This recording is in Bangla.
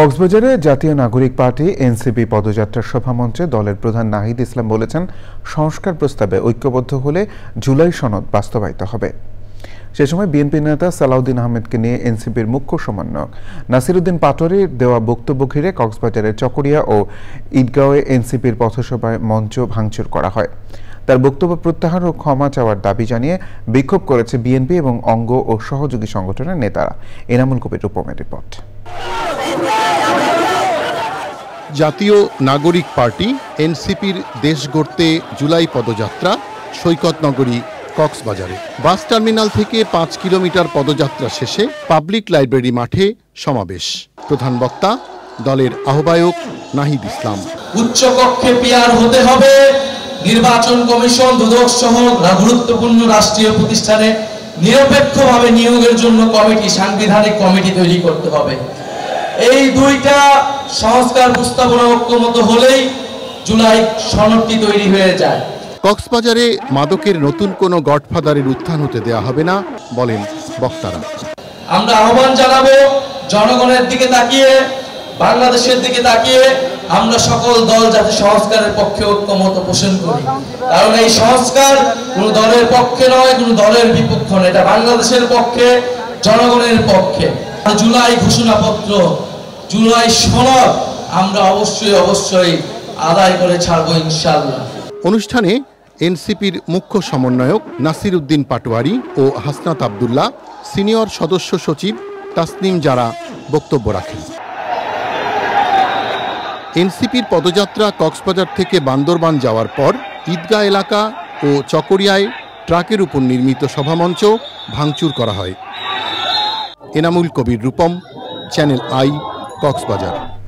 কক্সবাজারে জাতীয় নাগরিক পার্টি এনসিপি পদযাত্রার সভামঞ্চে দলের প্রধান নাহিদ ইসলাম বলেছেন, সংস্কার প্রস্তাবে ঐক্যবদ্ধ হলে জুলাই সনদ বাস্তবায়িত হবে। সে সময় বিএনপি নেতা সালাউদ্দিন আহমেদকে নিয়ে এনসিপির মুখ্য সমন্বয়ক নাসিরউদ্দিন পাটোয়ারির দেওয়া বক্তব্য ঘিরে কক্সবাজারের চকরিয়া ও ঈদগাঁওয়ে এনসিপির পথসভায় মঞ্চ ভাঙচুর করা হয়। তার বক্তব্য প্রত্যাহার ও ক্ষমা চাওয়ার দাবি জানিয়ে বিক্ষোভ করেছে বিএনপি এবং অঙ্গ ও সহযোগী সংগঠনের নেতারা। এনামুল কবির রূপমের রিপোর্ট। জাতীয় নাগরিক পার্টি এনসিপির দেশ গড়তে জুলাই পদযাত্রা সৈকতনগরী কক্সবাজারে। বাস টার্মিনাল থেকে 5 কিলোমিটার পদযাত্রা শেষে পাবলিক লাইব্রেরি মাঠে সমাবেশ। প্রধান বক্তা দলের আহ্বায়ক নাহিদ ইসলাম। উচ্চকক্ষে পিয়ার হতে হবে, নির্বাচন কমিশন দুদক সহ গুরুত্বপূর্ণ রাষ্ট্রীয় প্রতিষ্ঠানে নিরপেক্ষভাবে নিয়োগের জন্য সাংবিধানিক কমিটি তৈরি করতে হবে। এই দুইটা সংস্কার প্রস্তাবনা ঐক্যমত হলেই জুলাই সনদটি তৈরি হয়ে যায়। কক্সবাজারে মাদকের নতুন কোনো গডফাদারের উত্থান হতে দেয়া হবে না বলেন বক্তারা। আমরা আহ্বান জানাবো জনগণের দিকে তাকিয়ে, বাংলাদেশের দিকে তাকিয়ে আমরা সকল দল যাতে সংস্কারের পক্ষে ঐক্যমত পোষণ করি। কারণ এই সংস্কার কোনো দলের পক্ষে নয়, কোনো দলের বিপক্ষ নয়, এটা বাংলাদেশের পক্ষে, জনগণের পক্ষে। জুলাই ঘোষণাপত্র, জুলাই সনদ আমরা অবশ্যই আদায় করে ছাড়বো ইনশাআল্লাহ। অনুষ্ঠানে এনসিপির মুখ্য সমন্বয়ক নাসিরউদ্দিন পাটোয়ারি ও হাসনাত আব্দুল্লাহ, সিনিয়র সদস্য সচিব তাসনিম জারা বক্তব্য রাখেন। এনসিপির পদযাত্রা কক্সবাজার থেকে বান্দরবান যাওয়ার পর ঈদগাহ এলাকা ও চকরিয়ায় ট্রাকের উপর নির্মিত সভামঞ্চ ভাঙচুর করা হয়। Enamul Kabir Rupam, channel I, Cox's Bazar.